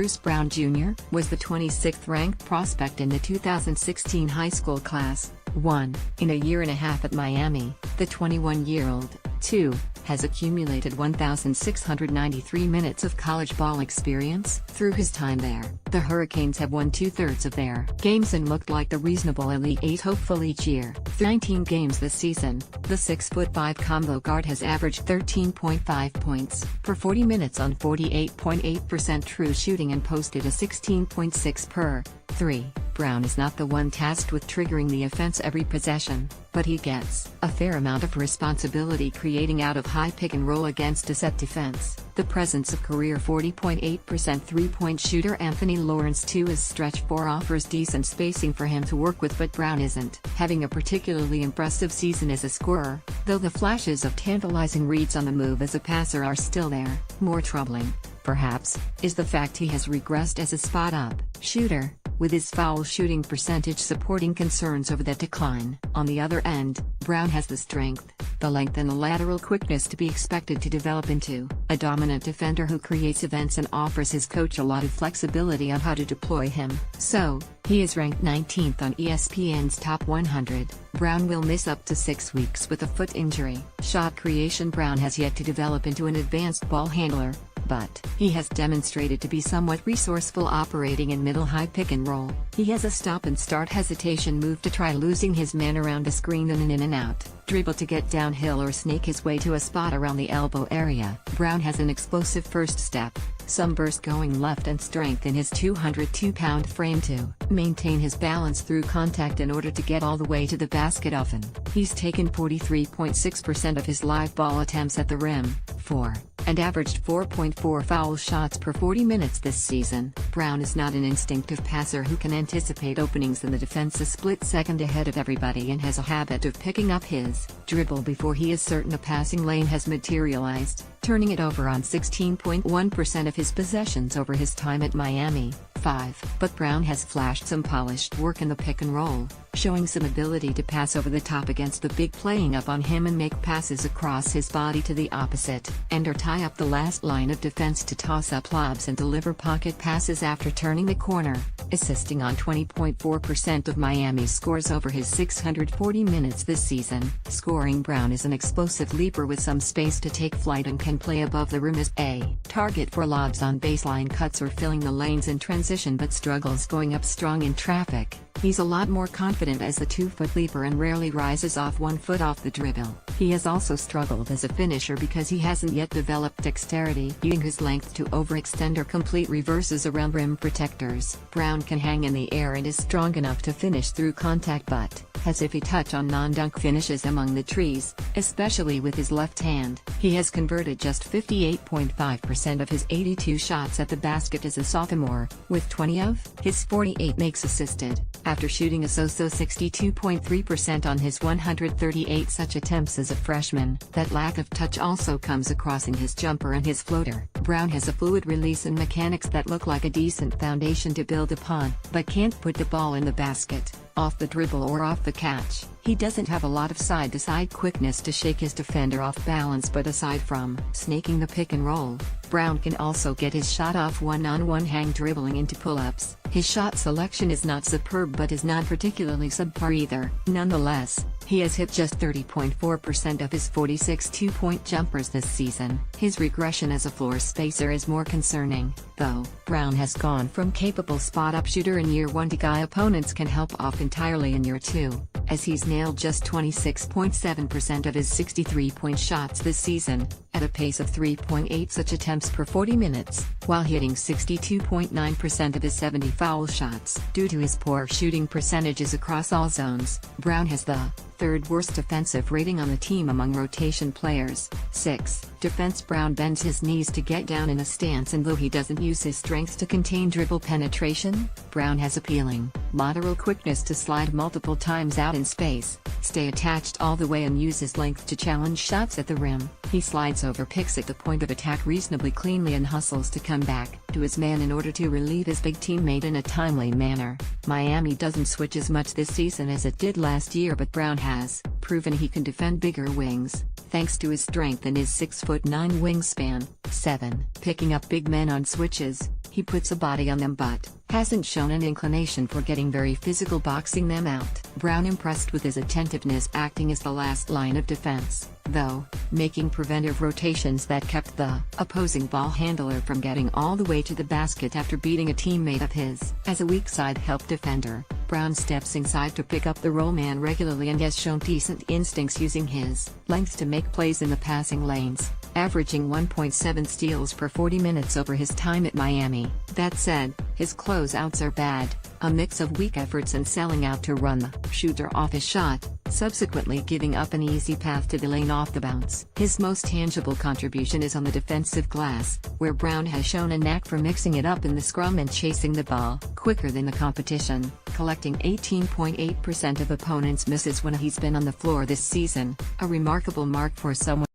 Bruce Brown Jr. was the 26th ranked prospect in the 2016 high school class. 1. In a year and a half at Miami, the 21-year-old, 2, has accumulated 1,693 minutes of college ball experience through his time there. The Hurricanes have won 2/3 of their games and looked like the reasonable Elite Eight hopeful each year. Through 19 games this season, the 6'5" combo guard has averaged 13.5 points per 40 minutes on 48.8% true shooting and posted a 16.6 per 3. Brown is not the one tasked with triggering the offense every possession, but he gets a fair amount of responsibility creating out of high pick and roll against a set defense. The presence of career 40.8% three-point shooter Anthony Lawrence II as stretch 4 offers decent spacing for him to work with, but Brown isn't having a particularly impressive season as a scorer, though the flashes of tantalizing reads on the move as a passer are still there. More troubling, perhaps, is the fact he has regressed as a spot-up shooter, with his foul shooting percentage supporting concerns over that decline. On the other end, Brown has the strength, the length and the lateral quickness to be expected to develop into a dominant defender who creates events and offers his coach a lot of flexibility on how to deploy him. So, he is ranked 19th on ESPN's Top 100. Brown will miss up to 6 weeks with a foot injury. Shot creation: Brown has yet to develop into an advanced ball handler, but he has demonstrated to be somewhat resourceful operating in middle-high pick and roll. He has a stop-and-start hesitation move to try losing his man around a screen and an in-and-out dribble to get downhill or snake his way to a spot around the elbow area. Brown has an explosive first step, some burst going left, and strength in his 202-pound frame to maintain his balance through contact in order to get all the way to the basket often. He's taken 43.6% of his live ball attempts at the rim, 4, and averaged 4.4 foul shots per 40 minutes this season. Brown is not an instinctive passer who can anticipate openings in the defense a split second ahead of everybody, and has a habit of picking up his dribble before he is certain a passing lane has materialized, turning it over on 16.1% of his possessions over his time at Miami. 5. But Brown has flashed some polished work in the pick and roll, showing some ability to pass over the top against the big playing up on him and make passes across his body to the opposite end or tie up the last line of defense to toss up lobs and deliver pocket passes after turning the corner, assisting on 20.4% of Miami's scores over his 640 minutes this season. Scoring: Brown is an explosive leaper with some space to take flight and can play above the rim as a target for lobs on baseline cuts or filling the lanes in transition, but struggles going up strong in traffic. He's a lot more confident as a 2-foot leaper and rarely rises off 1 foot off the dribble. He has also struggled as a finisher because he hasn't yet developed dexterity using his length to overextend or complete reverses around rim protectors. Brown can hang in the air and is strong enough to finish through contact, but has iffy touch on non-dunk finishes among the trees, especially with his left hand. He has converted just 58.5% of his 82 shots at the basket as a sophomore, with 20 of his 48 makes assisted, after shooting a so-so 62.3% on his 138 such attempts as a freshman. That lack of touch also comes across in his jumper and his floater. Brown has a fluid release and mechanics that look like a decent foundation to build upon, but can't put the ball in the basket, off the dribble or off the catch. He doesn't have a lot of side-to-side quickness to shake his defender off balance, but aside from snaking the pick and roll, Brown can also get his shot off one-on-one hang dribbling into pull-ups. His shot selection is not superb but is not particularly subpar either. Nonetheless, he has hit just 30.4% of his 46 two-point jumpers this season. His regression as a floor spacer is more concerning, though. Brown has gone from capable spot-up shooter in year 1 to guy opponents can help off entirely in year 2, as he's nailed just 26.7% of his 63-point shots this season, at a pace of 3.8 such attempts per 40 minutes, while hitting 62.9% of his 70 foul shots. Due to his poor shooting percentages across all zones, Brown has the 3rd worst defensive rating on the team among rotation players. 6. Defense: Brown bends his knees to get down in a stance, and though he doesn't use his strength to contain dribble penetration, Brown has appealing lateral quickness to slide multiple times out in space, stay attached all the way, and use his length to challenge shots at the rim. He slides over picks at the point of attack reasonably cleanly and hustles to come back to his man in order to relieve his big teammate in a timely manner. Miami doesn't switch as much this season as it did last year, but Brown has proven he can defend bigger wings, thanks to his strength and his 6'9" wingspan. 7. Picking up big men on switches: He puts a body on them but hasn't shown an inclination for getting very physical boxing them out. Brown impressed with his attentiveness acting as the last line of defense, though, making preventive rotations that kept the opposing ball handler from getting all the way to the basket after beating a teammate of his. As a weak side help defender, Brown steps inside to pick up the roll man regularly and has shown decent instincts using his length to make plays in the passing lanes, averaging 1.7 steals per 40 minutes over his time at Miami. That said, his closeouts are bad, a mix of weak efforts and selling out to run the shooter off his shot, subsequently giving up an easy path to the lane off the bounce. His most tangible contribution is on the defensive glass, where Brown has shown a knack for mixing it up in the scrum and chasing the ball quicker than the competition, collecting 18.8% of opponents' misses when he's been on the floor this season, a remarkable mark for someone